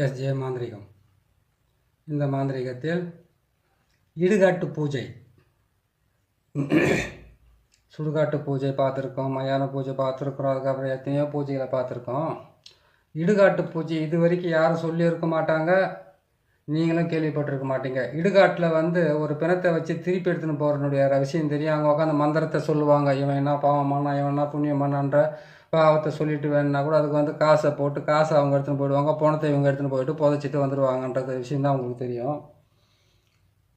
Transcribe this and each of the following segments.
SJ மாந்திரிகம். இந்த மாந்திரிகத்தில் இடுகாட்டு பூஜை, சுடுகாட்டு பூஜை பார்த்துருக்கோம், மயான பூஜை பார்த்துருக்குறோம், அதுக்கப்புறம் எத்தனையோ பூஜைகளை பார்த்துருக்கோம். இடுகாட்டு பூஜை இது வரைக்கும் யாரும் சொல்லியிருக்க மாட்டாங்க, நீங்களும் கேள்விப்பட்டிருக்க மாட்டீங்க. இடுகாட்டில் ஒரு பிணத்தை வச்சு திருப்பி எடுத்துன்னு போகிறனுடைய விஷயம் தெரியும். அவங்க உட்காந்து மந்திரத்தை சொல்லுவாங்க, இவன் என்ன பாவமானா, இவன் என்ன புண்ணியமானான்ற பாவத்தை சொல்லிட்டு வேணுன்னா கூட அதுக்கு காசை போட்டு காசை அவங்க எடுத்துன்னு போயிடுவாங்க, பணத்தை இவங்க எடுத்துன்னு போயிட்டு புதைச்சிட்டு வந்துடுவாங்கன்றது விஷயம் தான் அவங்களுக்கு தெரியும்.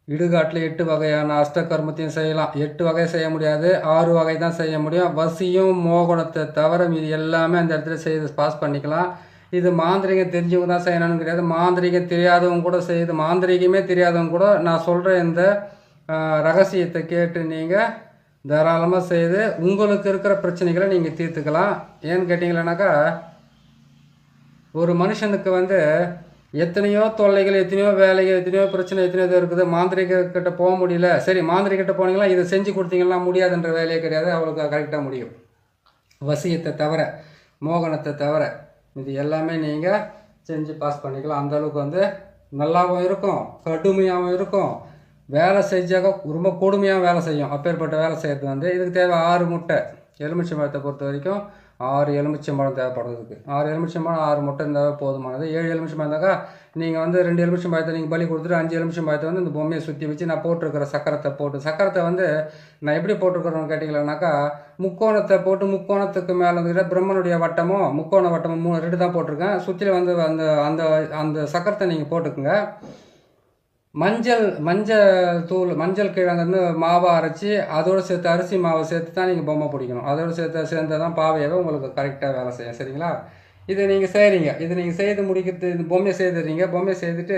இடுகாட்டில் 8 வகையான அஷ்டகர்மத்தையும் செய்யலாம். 8 வகை செய்ய முடியாது, 6 வகை தான் செய்ய முடியும். வசியும் மோகனத்தை தவிர மீது எல்லாமே அந்த இடத்துல செய்து பாஸ் பண்ணிக்கலாம். இது மாந்திரிகம் தெரிஞ்சவங்க தான் செய்யணும்னு கிடையாது, மாந்திரிகம் தெரியாதவங்க கூட செய்யுது. மாந்திரிகமே தெரியாதவங்க கூட நான் சொல்கிற இந்த ரகசியத்தை கேட்டு நீங்கள் தாராளமாக செய்து உங்களுக்கு இருக்கிற பிரச்சனைகளை நீங்கள் தீர்த்துக்கலாம். ஏன்னு கேட்டிங்களேனாக்கா, ஒரு மனுஷனுக்கு எத்தனையோ தொல்லைகள், எத்தனையோ வேலைகள், எத்தனையோ பிரச்சனை, எத்தனையோ இது இருக்குது. மாந்திரிகிட்ட போக முடியல, சரி மாந்திரிகிட்ட போனீங்களா இதை செஞ்சு கொடுத்தீங்கன்னா முடியாதுன்ற வேலையே கிடையாது, அவளுக்கு கரெக்டாக முடியும். வசியத்தை தவிர, மோகனத்தை தவிர இது எல்லாமே நீங்கள் செஞ்சு பாஸ் பண்ணிக்கலாம். அந்தளவுக்கு நல்லாவும் இருக்கும், கடுமையாகவும் இருக்கும். வேலை செஞ்சாக்க ரொம்ப கொடுமையாக வேலை செய்யும். அப்பேற்பட்ட வேலை செய்கிறது இதுக்கு தேவை 6 முட்டை. எலுமிச்சை பழத்தை பொறுத்த வரைக்கும் 6 எலுமிச்சம்பழம் தேவைப்படுறதுக்கு. 6 எலுமிச்சம்பழம் 6 முட்டை இருந்தால் போதுமானது. 7 எலுமிச்சம்பழம் இருந்தாக்கா நீங்கள் 2 எலுமிச்சம்பழத்தை நீங்கள் பலி கொடுத்துட்டு 5 எலுமிச்சம்பழத்தை இந்த பொம்மையை சுற்றி வச்சு நான் போட்டிருக்கிற சக்கரத்தை போட்டு, சக்கரத்தை நான் எப்படி போட்டிருக்கிறோன்னு கேட்டிங்களேனாக்கா, முக்கோணத்தை போட்டு முக்கோணத்துக்கு மேலே பிரம்மனுடைய வட்டமும் முக்கோண வட்டமும் 2 தான் போட்டிருக்கேன். சுற்றில அந்த அந்த அந்த சக்கரத்தை நீங்கள் போட்டுக்குங்க. மஞ்சள் தூள், மஞ்சள் கிழங்கு மாவை அரைச்சி அதோடு சேர்த்து அரிசி மாவை சேர்த்து தான் நீங்கள் பொம்மை பிடிக்கணும். அதோடு சேர்ந்து தான் பாவையாவே உங்களுக்கு கரெக்டாக வேலை செய்யும். சரிங்களா? இதை நீங்கள் செய்கிறீங்க. இதை நீங்கள் செய்து முடிக்கிறது, இந்த பொம்மையை செய்துடுறீங்க. பொம்மையை செய்துட்டு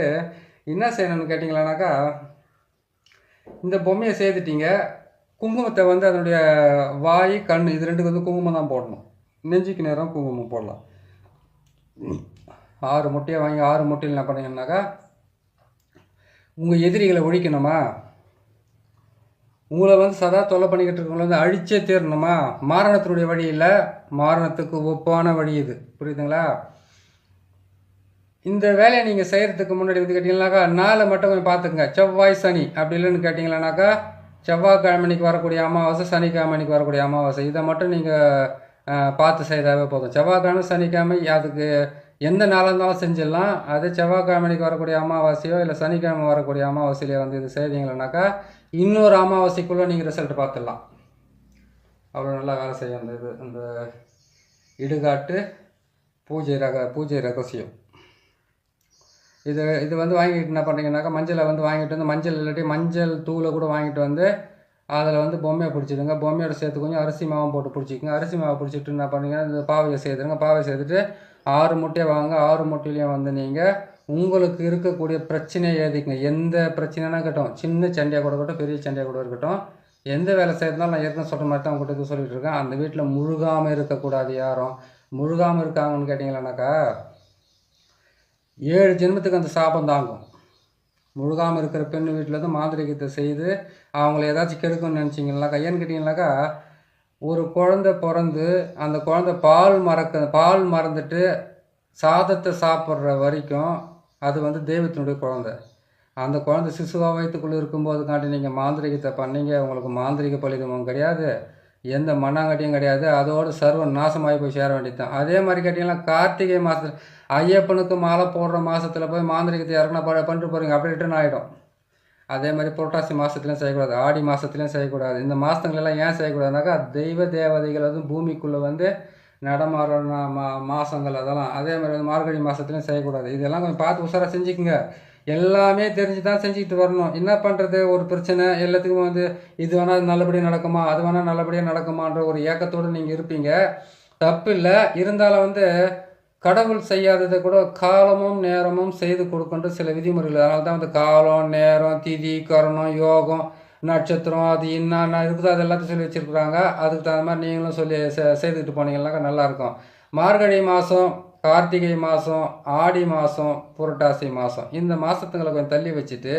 என்ன செய்யணும்னு கேட்டிங்களானாக்கா, இந்த பொம்மையை செய்துட்டீங்க. குங்குமத்தை அதனுடைய வாய், கண் இது 2க்கு குங்குமம் தான் போடணும். நெஞ்சுக்கு நேரம் குங்குமம் போடலாம். 6 முட்டையை வாங்கி 6 முட்டையில் என்ன பண்ணீங்கன்னாக்கா, உங்கள் எதிரிகளை ஒழிக்கணுமா, உங்களை சதா தொல்லை பண்ணிக்கிட்டு இருக்கவங்களை அழிச்சே தீரணுமா, மாரணத்தினுடைய வழி இல்லை, மாரணத்துக்கு ஒப்பான வழி இது. புரியுதுங்களா? இந்த வேலையை நீங்கள் செய்கிறதுக்கு முன்னாடி கேட்டிங்கன்னாக்கா, நாளை மட்டும் கொஞ்சம் பார்த்துக்குங்க. செவ்வாய் சனி அப்படி இல்லைன்னு கேட்டிங்களானாக்கா, செவ்வாய்க்கிழமைக்கு வரக்கூடிய அமாவாசை, சனிக்கிழமைக்கு வரக்கூடிய அமாவாசை, இதை மட்டும் நீங்கள் பார்த்து செய்தாவே போதும். செவ்வாய்க்கிழமை சனிக்கிழமை அதுக்கு எந்த நாளாக இருந்தாலும் செஞ்சிடலாம். அது செவ்வாய்க்கிழமைக்கு வரக்கூடிய அமாவாசையோ இல்லை சனிக்கிழமை வரக்கூடிய அமாவாசையிலையோ இது செய்தீங்கன்னாக்கா, இன்னொரு அமாவாசைக்குள்ளே நீங்கள் ரிசல்ட் பார்த்துடலாம். அவ்வளோ நல்லா வேலை செய்யும் அந்த இடுகாட்டு பூஜை ரகசியம். இது வாங்கிட்டு என்ன பண்ணுறீங்கன்னாக்கா, மஞ்சளை வாங்கிட்டு மஞ்சள் இல்லாட்டி மஞ்சள் தூளை கூட வாங்கிட்டு அதில் பொம்மையை பிடிச்சிடுங்க. பொம்மையோட சேர்த்து கொஞ்சம் அரிசி மாவும் போட்டு பிடிச்சிக்கோங்க. அரிசி மாவை பிடிச்சிட்டு என்ன பண்ணுங்க, இந்த பாவையை செய்துடுங்க. பாவையை செய்துட்டு 6 முட்டையை வாங்க. 6 முட்டையிலையும் நீங்கள் உங்களுக்கு இருக்கக்கூடிய பிரச்சனையை எழுதிக்குங்க. எந்த பிரச்சனைனா இருக்கட்டும், சின்ன சண்டையாக கூட இருக்கட்டும், பெரிய சண்டையாக கூட இருக்கட்டும், எந்த வேலை செய்யறதுனாலும் நான் ஏற்கனவே சொல்கிற மாதிரி தான் உங்கள்கிட்ட சொல்லிகிட்டு இருக்கேன். அந்த வீட்டில் முழுகாமல் இருக்கக்கூடாது. யாரும் முழுகாமல் இருக்காங்கன்னு கேட்டிங்களானாக்கா, 7 ஜென்மத்துக்கு அந்த சாபம் தாங்கும். முழுகாமல் இருக்கிற பெண்ணு வீட்டில் மாந்திரிகத்தை செய்து அவங்கள ஏதாச்சும் கெடுக்கணும்னு நினச்சிங்கனாக்கா, ஏன்னு கேட்டிங்கனாக்கா, ஒரு குழந்தை பிறந்து அந்த குழந்தை பால் மறந்துட்டு சாதத்தை சாப்பிட்ற வரைக்கும் அது தெய்வத்தினுடைய குழந்தை. அந்த குழந்தை சிசுவாக வயிற்றுக்குள்ளே இருக்கும்போது காட்டி நீங்கள் மாந்திரிகத்தை பண்ணீங்க, உங்களுக்கு மாந்திரிக பலிதமும் கிடையாது, எந்த மண்ணாங்கட்டியும் கிடையாது. அதோடு சர்வ நாசமாகி போய் சேர வேண்டியது தான். அதே மாதிரி கேட்டிங்கன்னா, கார்த்திகை மாதத்தில் ஐயப்பனுக்கு மாலை போடுற மாதத்தில் போய் மாந்திரிகத்தை இறக்குனா பண்ணிட்டு போகிறீங்க, அப்படி ரிட்டர்ன் ஆகிடும். அதே மாதிரி புரட்டாசி மாதத்துலையும் செய்யக்கூடாது, ஆடி மாதத்துலையும் செய்யக்கூடாது. இந்த மாதங்களெல்லாம் ஏன் செய்யக்கூடாதுனாக்கா, தெய்வ தேவதைகள் பூமிக்குள்ளே நடமாற மாதங்கள் அதெல்லாம். அதே மாதிரி மார்கழி மாதத்துலையும் செய்யக்கூடாது. இதெல்லாம் கொஞ்சம் பார்த்து உஷாராக செஞ்சுக்குங்க. எல்லாமே தெரிஞ்சு தான் செஞ்சுக்கிட்டு வரணும். என்ன பண்ணுறது, ஒரு பிரச்சனை எல்லாத்துக்கும் இது வேணால் நல்லபடியாக நடக்குமா, அது வேணால் நல்லபடியாக நடக்குமான்ற ஒரு ஏக்கத்தோடு நீங்கள் இருப்பீங்க. தப்பு இல்லை. இருந்தாலும் கடவுள் செய்யாததை கூட காலமும் நேரமும் செய்து கொடுக்கின்ற சில விதிமுறைகள். அதனால தான் காலம், நேரம், திதி, கரணம், யோகம், நட்சத்திரம், அது என்னென்ன இருக்குதோ அது எல்லாத்தையும் சொல்லி வச்சுருக்குறாங்க. அதுக்கு தகுந்த மாதிரி நீங்களும் சொல்லி செய்துக்கிட்டு போனீங்கன்னாக்கா நல்லாயிருக்கும். மார்கழி மாதம் கார்த்திகை மாதம், ஆடி மாதம், புரட்டாசி மாதம் இந்த மாதத்துங்களை கொஞ்சம் தள்ளி வச்சுட்டு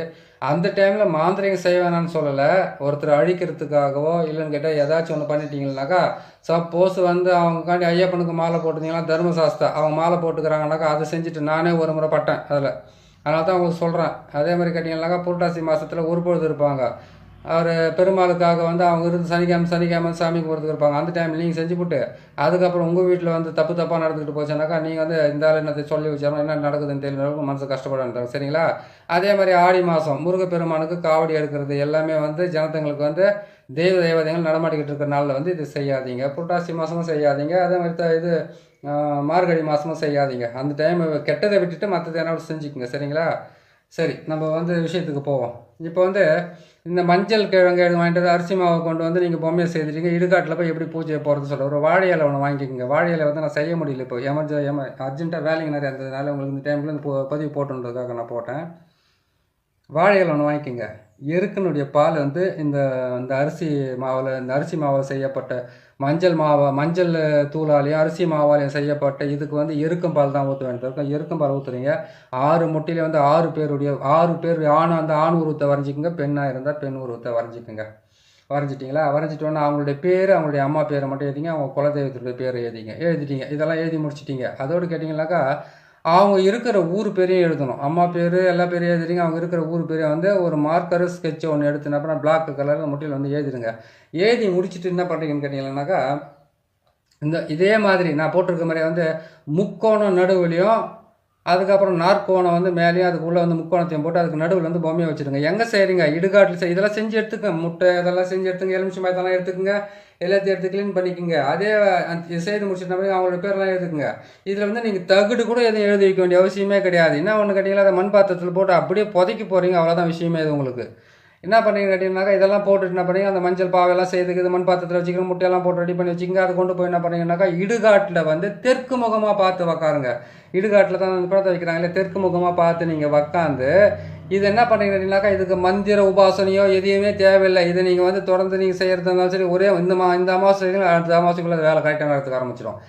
அந்த டைமில் மாந்திரிகம் செய்ய வேணான்னு சொல்லலை. ஒருத்தர் அழிக்கிறதுக்காகவோ இல்லைன்னு கேட்டால் ஏதாச்சும் ஒன்று பண்ணிட்டீங்கன்னாக்கா, சப்போஸ் வந்து அவங்கக்காண்டி ஐயப்பனுக்கு மாலை போட்டுருந்தீங்கன்னா தர்மசாஸ்தா அவங்க மாலை போட்டுக்கிறாங்கனாக்கா அதை செஞ்சுட்டு நானே ஒரு முறை பட்டேன் அதில். அதனால தான் உங்களுக்கு சொல்கிறேன். அதே மாதிரி கேட்டிங்கன்னாக்கா புரட்டாசி மாதத்தில் ஒரு பொழுது இருப்பாங்க. அவர் பெருமாளுக்காக வந்து அவங்க இருந்து சனிக்கிழமை சாமி கும்பிட்றதுக்கு இருப்பாங்க. அந்த டைமில் நீங்கள் செஞ்சு போட்டு அதுக்கப்புறம் உங்கள் வீட்டில் வந்து தப்பாக நடந்துக்கிட்டு போச்சுனாக்கா நீங்கள் வந்து இந்த ஆள் என்னத்தை சொல்லி வச்சாலும் என்ன நடக்குதுன்னு தெரியல மனசு கஷ்டப்படாது. சரிங்களா? அதே மாதிரி ஆடி மாதம் முருகப்பெருமானுக்கு காவடி எடுக்கிறது எல்லாமே வந்து ஜனத்தங்களுக்கு வந்து தேவதைகள் நடமாட்டிக்கிட்டு இருக்கிற நாளில் வந்து இது செய்யாதீங்க. புரட்டாசி மாதமும் செய்யாதீங்க. அதே மாதிரி இது மார்கழி மாதமும் செய்யாதீங்க. அந்த டைம் கெட்டதை விட்டுட்டு மற்றது என்ன செஞ்சுக்குங்க. சரிங்களா? சரி, நம்ம வந்து விஷயத்துக்கு போவோம். இப்போ வந்து இந்த மஞ்சள் கிழங்கு வாங்கிட்டு வந்து அரிசி மாவை கொண்டு வந்து நீங்கள் பொம்மையை செய்துட்டீங்க. இடுகாட்டில் போய் எப்படி பூஜையை போகிறது சொல்ல ஒரு வாழை இலை ஒன்று வாங்கிக்கோங்க. வாழை இலை வந்து நான் செய்ய முடியல இப்போ அர்ஜென்ட்டாக வேலைங்க நிறைய இருந்ததுனால உங்களுக்கு இந்த டைமில் இந்த பதிவு போட்டுன்றதுக்காக நான் போட்டேன். வாழை இலை ஒன்று வாங்கிக்கோங்க. எருக்கனுடைய பால் வந்து இந்த அரிசி மாவில் செய்யப்பட்ட மஞ்சள் தூளாலையும் அரிசி மாவாலையும் செய்யப்பட்ட இதுக்கு வந்து எருக்கம் பால் தான் ஊற்ற வேண்டியிருக்கும். எருக்கம் பால் ஊற்றுறீங்க. 6 முட்டையில வந்து 6 பேர் ஆண் உருவத்தை வரைஞ்சிக்கோங்க. பெண்ணாக இருந்தால் பெண் உருவத்தை வரைஞ்சிக்கோங்க. வரைஞ்சிட்டிங்களா? வரைஞ்சிட்டோன்னா அவங்களுடைய பேர் அவங்களுடைய அம்மா பேரை மட்டும் எழுதிங்க. அவங்க குலதெய்வத்துடைய பேரை எழுதிட்டீங்க. இதெல்லாம் எழுதி முடிச்சிட்டிங்க. அதோடு கேட்டிங்கனாக்கா அவங்க இருக்கிற ஊர் பேரையும் எழுதணும். அம்மா பேர் எல்லா பேரையும் எழுதிடுங்க. அவங்க இருக்கிற ஊர் பேரை வந்து ஒரு மார்க்கரு ஸ்கெட்சை ஒன்று எடுத்துனா அப்புறம் பிளாக் கலரில் முட்டையில் வந்து எழுதிடுங்க. எழுதி முடிச்சுட்டு என்ன பண்ணுறீங்கன்னு கேட்டிங்கன்னாக்கா இதே மாதிரி நான் போட்டிருக்க மாதிரி வந்து முக்கோணம் நடுவுலையும் அதுக்கப்புறம் நாற்கோணம் வந்து மேலேயும் அதுக்குள்ளே வந்து முக்கோணத்தையும் போட்டு அதுக்கு நடுவில் வந்து பொம்மையை வச்சுருங்க. எங்கே செய்கிறீங்க? இடுகாட்டில் இதெல்லாம் செஞ்சு எடுத்துக்க. முட்டை இதெல்லாம் செஞ்சு எடுத்துங்க. எலுமிச்சம்பழம் இதெல்லாம் எடுத்துக்கோங்க. எல்லாத்தையும் எடுத்து க்ளீன் பண்ணிக்கோங்க. அதே செய்து முடிச்சுட்டு அவங்களோட பேரெல்லாம் எழுதுக்குங்க. இதில் வந்து நீங்கள் தகுடு கூட எதுவும் எழுதி வைக்க வேண்டிய அவசியமே கிடையாது. என்ன ஒன்று கேட்டிங்களா, அதை மண் பாத்திரத்தில் போட்டு அப்படியே புதைக்க போகிறீங்க. அவ்வளோதான் விஷயமே இது உங்களுக்கு. என்ன பண்ணுறீங்க கேட்டிங்கனாக்கா இதெல்லாம் போட்டுட்டு என்ன பண்ணுறீங்க, அந்த மஞ்சள் பாவெல்லாம் செய்துக்கு மண் பாத்திரத்தில் வச்சுக்கணும். முட்டையெல்லாம் போட்டு ரெடி பண்ணி வச்சுக்கோங்க. அதை கொண்டு போய் என்ன பண்ணுறீங்கன்னாக்கா இடுகாட்டில் வந்து தெற்கு முகமாக பார்த்து உக்காருங்க. இடுகாட்டில் தான் வந்து படத்தை வைக்கிறாங்களே, தெற்கு முகமாக பார்த்து நீங்கள் உக்காந்து இது என்ன பண்ணுறீங்கன்னாக்கா இதுக்கு மந்திர உபாசனையோ எதையுமே தேவையில்லை. இதை நீங்கள் வந்து தொடர்ந்து நீங்கள் செய்கிறதா இருந்தாலும் சரி, ஒரே இந்த அமாவாசை அடுத்த அமாவாசைக்குள்ளே அது வேலை கரெக்டாக நடத்துக்க ஆரம்பிச்சிடும்.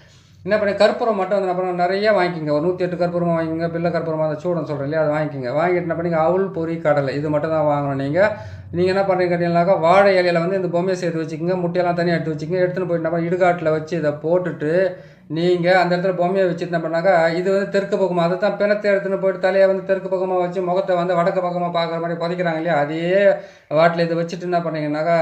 என்ன பண்ணி கற்பூரம் மட்டும் வந்து அப்புறம் நிறைய வாங்கிக்கோங்க. ஒரு 108 கற்பூரமாக வாங்கிக்கோங்க. பிள்ளை கற்பூரமாக அந்த சூடன்னு சொல்கிறேன் இல்லையா, அதை வாங்கிக்கோங்க. வாங்கிட்டு என்ன பண்ணி அவுள் பொறி கடலை இது மட்டும் தான் வாங்கணும். நீங்கள் என்ன பண்ணுறீங்க கேட்டீங்கன்னாக்கா வாழை இலையில் வந்து இந்த பொம்மையை சேர்த்து வச்சுக்கோங்க. முட்டையெல்லாம் தனியாக எடுத்து வச்சுக்கோங்க. எடுத்துன்னு போயிட்டு நம்ம இடுகாட்டில் வச்சு இதை போட்டுட்டு நீங்கள் அந்த இடத்துல பொம்மையை வச்சுட்டு என்ன பண்ணாக்கா இது வந்து தெற்கு பக்கமாக அதை தான் பிணத்தை எடுத்துன்னு போயிட்டு தலையை வந்து தெற்கு பக்கமாக வச்சு முகத்தை வந்து வடக்கு பக்கமாக பார்க்குற மாதிரி புதைக்கிறாங்க இல்லையா, அதே வாட்டில் இதை வச்சுட்டு என்ன பண்ணீங்கன்னாக்கா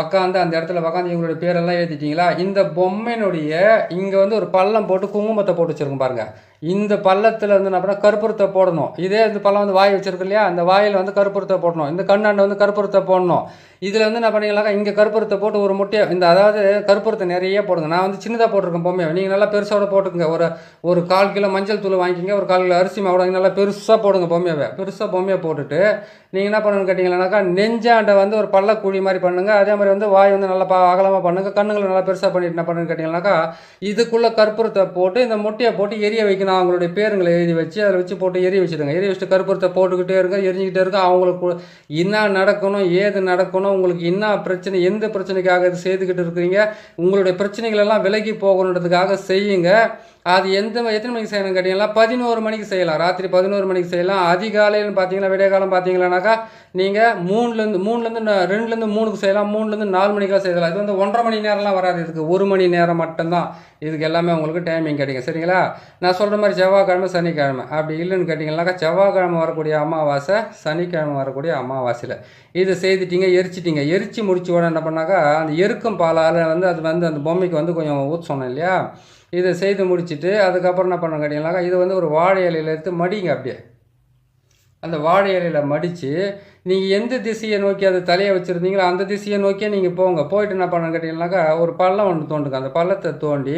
உக்காந்து அந்த இடத்துல உக்காந்து இவங்களுடைய பேரெல்லாம் எழுதிட்டீங்களா. இந்த பொம்மையினுடைய இங்கே வந்து ஒரு பள்ளம் போட்டு குங்குமத்தை போட்டு வச்சுருக்கோம் பாருங்கள். இந்த பள்ளத்தில் வந்து என்ன பண்ணால் கற்பூரத்தை போடணும். இதே இந்த பள்ளம் வந்து வாய் வச்சிருக்கு இல்லையா, அந்த வாயில் வந்து கற்பூரத்தை போடணும். இந்த கண்ணாண்டை வந்து கற்பூரத்தை போடணும். இதில் வந்து என்ன பண்ணிங்களாக்கா இங்கே கற்பூரத்தை போட்டு ஒரு முட்டையை அதாவது கற்பூரத்தை நிறைய போடுங்க. நான் வந்து சின்னதாக போட்டிருக்கேன் பொம்மையை. நீங்கள் நல்லா பெருசோட போட்டுக்குங்க. ஒரு 1/4 கிலோ மஞ்சள் தூள் வாங்கிக்கிங்க. ஒரு 1/4 கிலோ அரிசி மாவு நல்லா பெருசாக போடுங்க. பொம்மையை போட்டுட்டு நீங்கள் என்ன பண்ணணும்னு கேட்டிங்கன்னாக்கா நெஞ்சாண்டை வந்து ஒரு பள்ளக்குழி மாதிரி பண்ணுங்கள். அதே மாதிரி வந்து வாய் வந்து நல்லா அகலமாக பண்ணுங்கள். கண்ணுங்களை நல்லா பெருசாக பண்ணிட்டு என்ன பண்ணுன்னு கேட்டிங்கன்னாக்கா இதுக்குள்ளே கற்பூரத்தை போட்டு இந்த முட்டையை போட்டு எரிய வைக்கணும். அவங்களுடைய பேருங்களை எழுதி வச்சு அதில் வச்சு போட்டு எரிய வச்சுடுங்க. எரிய வச்சுட்டு கற்பூரத்தை போட்டுக்கிட்டே இருங்க, எரிஞ்சிக்கிட்டே இருக்க. அவங்களுக்கு என்ன நடக்கணும், ஏது நடக்கணும், உங்களுக்கு என்ன பிரச்சனை, எந்த பிரச்சனைக்காக இது செய்துக்கிட்டு இருக்கிறீங்க, உங்களுடைய பிரச்சனைகள் எல்லாம் விலகி போகணுன்றதுக்காக செய்யுங்க. அது எத்தனை மணிக்கு செய்யணும் கேட்டிங்கன்னா 11 மணிக்கு செய்யலாம். ராத்திரி 11 மணிக்கு செய்யலாம். அதிகாலையில் பார்த்தீங்கன்னா விடிய காலம் பார்த்தீங்கன்னாக்கா நீங்கள் 2லேருந்து 3க்கு செய்யலாம். 3லேருந்து 4 மணிக்கெலாம் செய்யலாம். இது வந்து 1.5 மணி நேரம்லாம் வராது. இதுக்கு 1 மணி நேரம் மட்டும்தான் இதுக்கு எல்லாமே உங்களுக்கு டைமிங் கிடைக்கும். சரிங்களா? நான் சொல்கிற மாதிரி செவ்வாய்க்கிழமை சனிக்கிழமை அப்படி இல்லைன்னு கேட்டிங்கன்னாக்கா செவ்வாய்க்கிழமை வரக்கூடிய அமாவாசை, சனிக்கிழமை வரக்கூடிய அமாவாசையில் இது செய்துட்டீங்க, எரிச்சிட்டிங்க. எரிச்சு முடிச்ச உடனே என்ன பண்ணாக்கா அந்த எருக்கும் பாலால் வந்து அது வந்து அந்த பொம்மைக்கு வந்து கொஞ்சம் ஊற்ற சொன்னேன் இல்லையா, இதை செய்து முடிச்சுட்டு அதுக்கப்புறம் என்ன பண்ண கேட்டிங்கனாக்கா இது வந்து ஒரு வாழை இலையில் எடுத்து மடிங்க. அப்படியே அந்த வாழை இலையில் மடித்து நீங்கள் எந்த திசையை நோக்கி அது தலையை வச்சுருந்தீங்களோ அந்த திசையை நோக்கியே நீங்கள் போயிட்டு என்ன பண்ண கேட்டிங்கனாக்கா ஒரு பள்ளம் ஒன்று தோண்டுங்க. அந்த பள்ளத்தை தோண்டி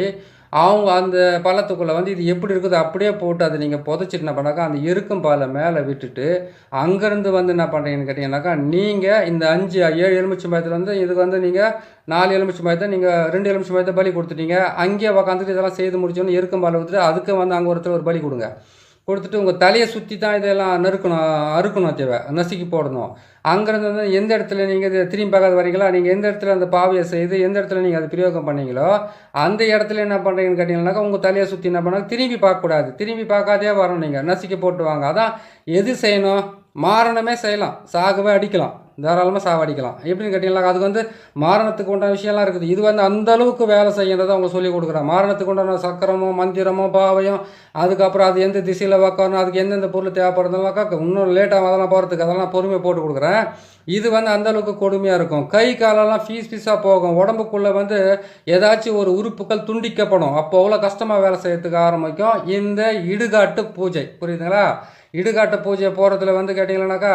அவங்க அந்த பள்ளத்துக்குள்ளே வந்து இது எப்படி இருக்குதோ அப்படியே போட்டு அதை நீங்கள் புதைச்சிட்டு என்ன பண்ணாக்கா அந்த எருக்கும் பாலை மேலே விட்டுட்டு அங்கேருந்து வந்து என்ன பண்ணுறீங்கன்னு கேட்டிங்கனாக்கா நீங்கள் இந்த 7 எலுமிச்சம்பழத்தில் வந்து இதுக்கு வந்து நீங்கள் 4 எலுமிச்சம்பழத்தை நீங்கள் 2 எலுமிச்சம்பழத்தை பலி கொடுத்துட்டீங்க. அங்கேயே உக்காந்துட்டு இதெல்லாம் செய்து முடிச்சோன்னு எருக்கும் பாலை ஊற்றிட்டு அதுக்கு வந்து அங்கே ஒருத்தர் ஒரு பலி கொடுங்க. கொடுத்துட்டு உங்கள் தலையை சுற்றி தான் இதெல்லாம் அறுக்கணும் தேவை, நசுக்கி போடணும். அங்கேருந்து வந்து எந்த இடத்துல நீங்கள் இது திரும்பி பார்க்காத வரீங்களா, நீங்கள் எந்த இடத்துல அந்த பாவையை செய்து எந்த இடத்துல நீங்கள் அதை பிரயோகம் பண்ணீங்களோ அந்த இடத்துல என்ன பண்ணுறீங்கன்னு கேட்டிங்கன்னாக்கா உங்கள் தலையை சுற்றி என்ன பண்ணாங்க, திரும்பி பார்க்கக்கூடாது, திரும்பி பார்க்காதே வரணும், நீங்கள் நசுக்கி போட்டுவாங்க. அதான் எது செய்யணும், மாரணமே செய்யலாம், சாகவே அடிக்கலாம், தாராளமாக சாவடிக்கலாம். எப்படின்னு கேட்டிங்கன்னா அதுக்கு வந்து மாரணத்துக்கு உண்டான விஷயம்லாம் இருக்குது. இது வந்து அந்த அளவுக்கு வேலை செய்யறதை அவங்க சொல்லி கொடுக்குறாங்க. மாரணத்துக்கு உண்டான சக்கரமோ மந்திரமோ பாவையும், அதுக்கப்புறம் அது எந்த திசையில் வைக்கணும், அதுக்கு எந்தெந்த பொருள் தேவைப்படுறதுனாக்கா இன்னும் லேட்டாக அதெல்லாம் போகிறதுக்கு அதெல்லாம் பொறுமையை போட்டு கொடுக்குறேன். இது வந்து அந்தளவுக்கு கொடுமையாக இருக்கும். கை காலெல்லாம் பீஸாக போகும், உடம்புக்குள்ளே வந்து ஏதாச்சும் ஒரு உறுப்புகள் துண்டிக்கப்படும். அப்போ அவ்வளோ கஷ்டமாக வேலை செய்யறதுக்கு ஆரம்பிக்கும் இந்த இடுகாட்டு பூஜை. புரியுதுங்களா? இடுகாட்டு பூஜை போகிறதுல வந்து கேட்டிங்கன்னாக்கா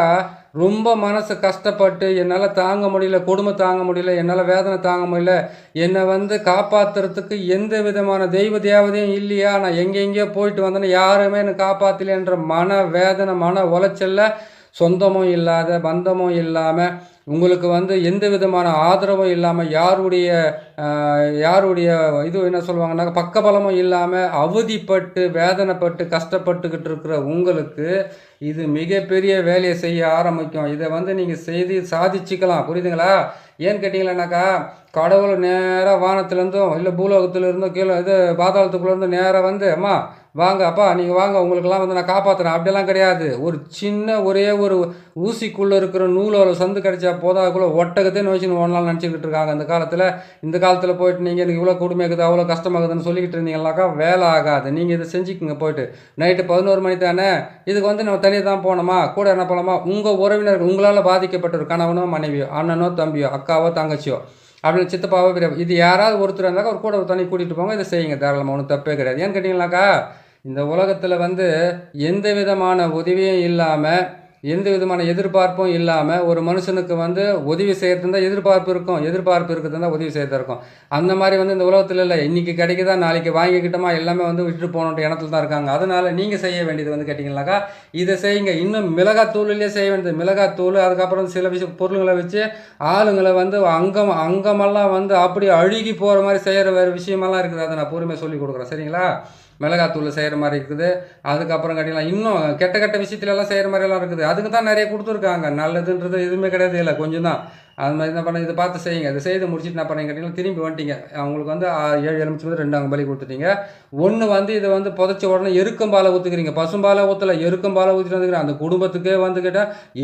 ரொம்ப மனசு கஷ்டப்பட்டு என்னால் தாங்க முடியல, கொடுமை தாங்க முடியல, என்னால் வேதனை தாங்க முடியல, என்னை வந்து காப்பாற்றுறதுக்கு எந்த விதமான தெய்வ தேவதையும் இல்லையா, நான் எங்கெங்கேயோ போயிட்டு வந்தேன்னு யாருமே என்னை காப்பாற்றலைன்ற மன வேதனை மன உளைச்சல்ல, சொந்தமும் இல்லாத பந்தமும் இல்லாமல் உங்களுக்கு வந்து எந்த விதமான ஆதரவும் இல்லாமல் யாருடைய இது என்ன சொல்லுவாங்கன்னாக்கா பக்கபலமும் இல்லாமல் அவதிப்பட்டு வேதனைப்பட்டு கஷ்டப்பட்டுக்கிட்டு இருக்கிற உங்களுக்கு இது மிகப்பெரிய வேலையை செய்ய ஆரம்பிக்கும். இதை வந்து நீங்கள் செய்து சாதிச்சுக்கலாம். புரியுதுங்களா? ஏன்னு கேட்டிங்களானாக்கா கடவுள் நேராக வானத்துலேருந்தும் இல்லை பூலோகத்துலேருந்தோ கீழே இது பாதாளத்துக்குள்ளேருந்து நேராக வந்து அம்மா வாங்க அப்பா நீங்கள் வாங்க உங்களுக்கெல்லாம் வந்து நான் காப்பாற்றுறேன் அப்படியெல்லாம் கிடையாது. ஒரு சின்ன ஒரே ஒரு ஊசிக்குள்ளே இருக்கிற நூலோட சந்து கிடைச்சா போதாக்குள்ளே ஒட்டகத்தே நோய்ச்சின்னு ஒன்றால் நினச்சிக்கிட்டு இருக்காங்க இந்த காலத்தில் போயிட்டு நீங்கள் எனக்கு இவ்வளோ கொடுமையாக்குது அவ்வளோ கஷ்டமாகுதுன்னு சொல்லிக்கிட்டு இருந்தீங்கன்னாக்கா வேலை ஆகாது. நீங்கள் இதை செஞ்சுக்குங்க. போயிட்டு நைட்டு 11 மணி தானே, இதுக்கு வந்து நம்ம தனியாக தான் போனோமா, கூட என்ன பண்ணலாமா, உங்கள் உறவினர்கள் உங்களால் பாதிக்கப்பட்ட கணவனோ மனைவியோ அண்ணனோ தம்பியோ அக்காவோ தங்கச்சியோ அப்படின்னு சித்தப்பாவோ இது யாராவது ஒருத்தர் இருந்தாக்கா ஒரு கூட தண்ணி கூட்டிகிட்டு போங்க, இதை செய்யுங்க தாராளமாக, ஒன்றும் தப்பே கிடையாது. ஏன்னு கேட்டிங்கனாக்கா இந்த உலகத்தில் வந்து எந்த விதமான உதவியும் இல்லாமல் எந்த விதமான எதிர்பார்ப்பும் இல்லாமல் ஒரு மனுஷனுக்கு வந்து உதவி செய்கிறது தான் எதிர்பார்ப்பு இருக்கிறது தான் உதவி செய்யறது இருக்கும். அந்த மாதிரி வந்து இந்த உலகத்தில் இல்லை, இன்றைக்கி கிடைக்குதா நாளைக்கு வாங்கிக்கிட்டோமா எல்லாமே வந்து விட்டுட்டு போகணுன்ற இடத்துல தான் இருக்காங்க. அதனால் நீங்கள் செய்ய வேண்டியது வந்து கேட்டிங்கனாக்கா இதை செய்யுங்க. இன்னும் மிளகாத்தூள்லேயே செய்ய வேண்டியது மிளகாத்தூள், அதுக்கப்புறம் சில பொருளுங்களை வச்சு ஆளுங்களை வந்து அங்கமெல்லாம் வந்து அப்படி அழுகி போகிற மாதிரி செய்கிற வேறு விஷயமெல்லாம் இருக்குது. அதை நான் பொறுமையாக சொல்லி கொடுக்குறேன். சரிங்களா? மிளகாத்தூள் செய்கிற மாதிரி இருக்குது. அதுக்கப்புறம் கேட்டிங்கன்னா இன்னும் கெட்ட விஷயத்துலலாம் செய்கிற மாதிரிலாம் இருக்குது. அதுக்கு தான் நிறைய கொடுத்துருக்காங்க. நல்லதுன்றது எதுவுமே கிடையாது, இல்லை கொஞ்சம் தான். அது மாதிரி என்ன பண்ண இதை பார்த்து செய்யுங்க. இதை செய்து முடிச்சுட்டு என்ன பண்ணீங்க கேட்டிங்கன்னா திரும்பி வந்துட்டீங்க. அவங்களுக்கு வந்து 7 எலுமிச்சை வந்து 2 பலி கொடுத்துட்டீங்க. ஒன்று வந்து இதை வந்து புதைச்ச உடனே எருக்கம்பாலை ஊற்றுக்கிறீங்க, பசும்பாலை ஊற்றலை, எருக்கம்பாலை ஊற்றிட்டு வந்துக்கிறேன். அந்த குடும்பத்துக்கே வந்துக்கிட்ட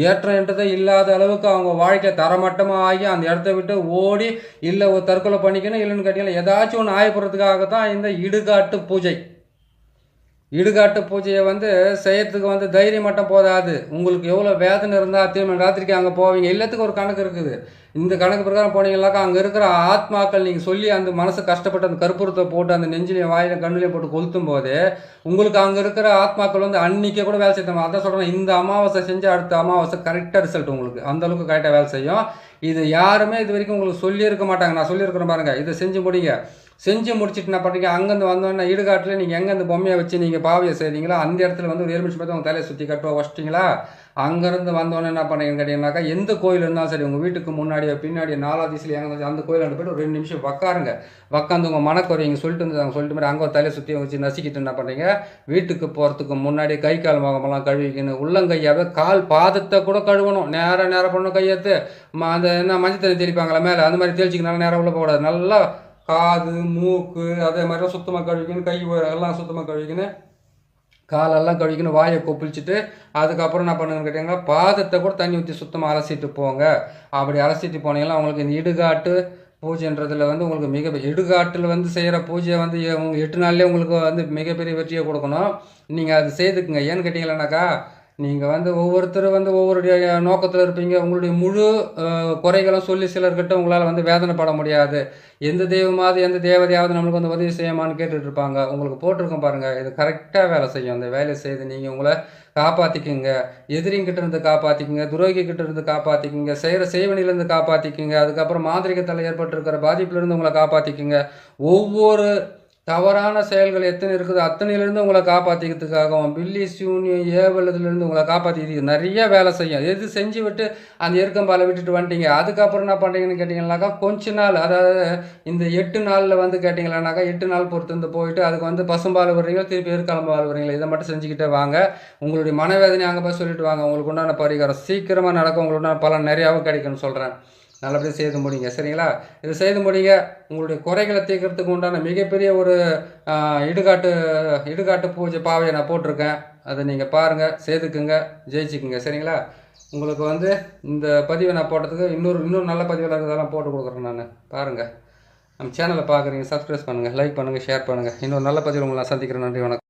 ஏற்றன்றதே இல்லாத அளவுக்கு அவங்க வாழ்க்கை தரமட்டமாக ஆகி அந்த இடத்த விட்டு ஓடி இல்லை ஒரு தற்கொலை பண்ணிக்கணும், இல்லைன்னு கேட்டிங்கன்னா ஏதாச்சும் ஒன்று ஆயப்படுறதுக்காகத்தான் இந்த இடுகாட்டு பூஜை. இடுகாட்டு பூஜையை வந்து செய்யறதுக்கு வந்து தைரியம் மட்டும் போதாது, உங்களுக்கு எவ்வளோ வேதனை இருந்தால் திரும்ப ராத்திரிக்கு அங்கே போவீங்க. எல்லாத்துக்கும் ஒரு கணக்கு இருக்குது. இந்த கணக்கு பிரகாரம் போனீங்கன்னாக்கா அங்கே இருக்கிற ஆத்மாக்கள் நீங்கள் சொல்லி அந்த மனசு கஷ்டப்பட்டு அந்த கற்பூரத்தை போட்டு அந்த நெஞ்சிலையும் வாயிலையும் கண்ணுலையும் போட்டு கொளுத்தும் போது உங்களுக்கு அங்கே இருக்கிற ஆத்மாக்கள் வந்து அன்றைக்கே கூட வேலை செய்யணும். அதான் சொல்கிறேன், இந்த அமாவாசை செஞ்சு அடுத்த அமாவாசை கரெக்டாக ரிசல்ட் உங்களுக்கு அந்தளவுக்கு கரெக்டாக வேலை செய்யும். இது யாருமே இது வரைக்கும் உங்களுக்கு சொல்லியிருக்க மாட்டாங்க. நான் சொல்லியிருக்கிறேன் பாருங்கள், இதை செஞ்சு முடிங்க. செஞ்சு முடிச்சுட்டு என்ன பண்ணுறீங்க, அங்கேருந்து வந்தோன்னா இடுகாட்டில் நீங்கள் எங்கே அந்த பொம்மையை வச்சு நீங்கள் பாவையை செய்தீங்களா அந்த இடத்துல வந்து ஒரு எலுமிச்சை பார்த்து உங்கள் தலையை சுற்றி கட்டுவா வச்சிட்டிங்களா. அங்கேருந்து வந்தோன்னே என்ன பண்ணுறீங்கன்னு கேட்டிங்கன்னாக்கா எந்த கோயில் இருந்தாலும் சரி உங்கள் வீட்டுக்கு முன்னாடியோ பின்னாடி 4வது திசையில் எங்கே அந்த கோயிலாண்டு போய்ட்டு ஒரு 2 நிமிஷம் உட்காருங்க. உட்காந்து உங்கள் மனக்குறைங்க சொல்லிட்டு வந்து சொல்லிட்டு மாதிரி அங்கே ஒரு தலையை சுற்றி வச்சு நசிக்கிட்டு என்ன பண்ணுறீங்க, வீட்டுக்கு போகிறதுக்கு முன்னாடி கை கால் முகமெல்லாம் கழுவிக்கணும். உள்ளங்கையாவே கால் பாதத்தை கூட கழுவணும். நேராக பண்ணணும். கையெழுத்து அந்த என்ன மஞ்சள் தண்ணி தெளிப்பாங்களா மேலே அந்த மாதிரி தெளிச்சிக்கனால நேராக உள்ள போகக்கூடாது. நல்லா காது மூக்கு அதே மாதிரிலாம் சுத்தமாக கழுவிக்கணும். கை எல்லாம் சுத்தமாக கழுவிக்கணும். காலெல்லாம் கழுவிக்கணும். வாயை கொப்பிளிச்சுட்டு அதுக்கப்புறம் என்ன பண்ணுங்கன்னு கேட்டிங்கன்னா பாதத்தை கூட தண்ணி ஊற்றி சுத்தமாக அலசிட்டு போங்க. அப்படி அலசிட்டு போனீங்கன்னா அவங்களுக்கு இந்த இடுகாட்டு பூஜைன்றதில் வந்து உங்களுக்கு இடுகாட்டில் வந்து செய்கிற பூஜையை வந்து 8 நாள்லேயே உங்களுக்கு வந்து மிகப்பெரிய வெற்றியை கொடுக்கணும். நீங்கள் அது செய்துக்குங்க. ஏன்னு கேட்டிங்களானாக்கா நீங்கள் வந்து ஒவ்வொருத்தரும் வந்து ஒவ்வொருடைய நோக்கத்தில் இருப்பீங்க. உங்களுடைய முழு குறைகளும் சொல்லி சிலர்கிட்ட உங்களால் வந்து வேதனைப்பட முடியாது. எந்த தெய்வமாவது எந்த தேவதையாவது நம்மளுக்கு வந்து உதவி செய்யாமான்னு கேட்டுட்டு இருப்பாங்க. உங்களுக்கு போட்டிருக்கோம் பாருங்கள், இது கரெக்டாக வேலை செய்யும். அந்த வேலையை செய்து நீங்கள் உங்களை காப்பாற்றிக்குங்க. எதிரிங்கிட்ட இருந்து காப்பாற்றிக்குங்க, துரோகிக்கிட்ட இருந்து காப்பாற்றிக்குங்க, செய்கிற செய்வனிலேருந்து காப்பாற்றிக்குங்க. அதுக்கப்புறம் மாந்திரிகத்தால் ஏற்பட்டிருக்கிற பாதிப்பிலிருந்து உங்களை காப்பாற்றிக்குங்க. ஒவ்வொரு தவறான செயல்கள் எத்தனை இருக்குது அத்தனையிலேருந்து உங்களை காப்பாற்றிக்கிறதுக்காகவும் பில்லி சூனியம் ஏவலதுலேருந்து உங்களை காப்பாற்றிக்கிறதுக்கு நிறைய வேலை செய்யும். எது செஞ்சு விட்டு அந்த எருக்கம்பாலை விட்டுட்டு வந்துட்டீங்க, அதுக்கப்புறம் என்ன பண்ணுறீங்கன்னு கேட்டிங்கன்னாக்கா கொஞ்ச நாள், அதாவது இந்த 8 நாளில் வந்து கேட்டிங்களானாக்கா 8 நாள் பொறுத்து வந்து போயிட்டு அதுக்கு வந்து பசும்பால் விடுறீங்களா திருப்பி எருக்கம்பால் விடுறீங்களா, இதை மட்டும் செஞ்சுக்கிட்டே வாங்க. உங்களுடைய மனவேதனை அங்கே போய் சொல்லிட்டு வாங்க. உங்களுக்கு உண்டான பரிகாரம் சீக்கிரமாக நடக்கும். உங்களுக்கு உண்டான பலன் நிறையாவும் கிடைக்கும்னு சொல்கிறேன். நல்லபடியாக செய்து முடிங்க, சரிங்களா? இதை செய்து முடிங்க. உங்களுடைய குறைகளை தீர்க்கறதுக்கு உண்டான மிகப்பெரிய ஒரு இடுகாட்டு பூஜை பாவையை நான் போட்டிருக்கேன். அதை நீங்கள் பாருங்கள், செய்துக்குங்க, ஜெயிச்சுக்குங்க, சரிங்களா? உங்களுக்கு வந்து இந்த பதிவை நான் போட்டதுக்கு இன்னொரு நல்ல பதிவில் இருக்கிறதெல்லாம் போட்டு கொடுக்குறேன் நான். பாருங்கள், நம்ம சேனலை பார்க்குறீங்க, சப்ஸ்கிரைப் பண்ணுங்கள், லைக் பண்ணுங்கள், ஷேர் பண்ணுங்கள். இன்னொரு நல்ல பதிவில் உங்களை நான் சந்திக்கிறேன். நன்றி, வணக்கம்.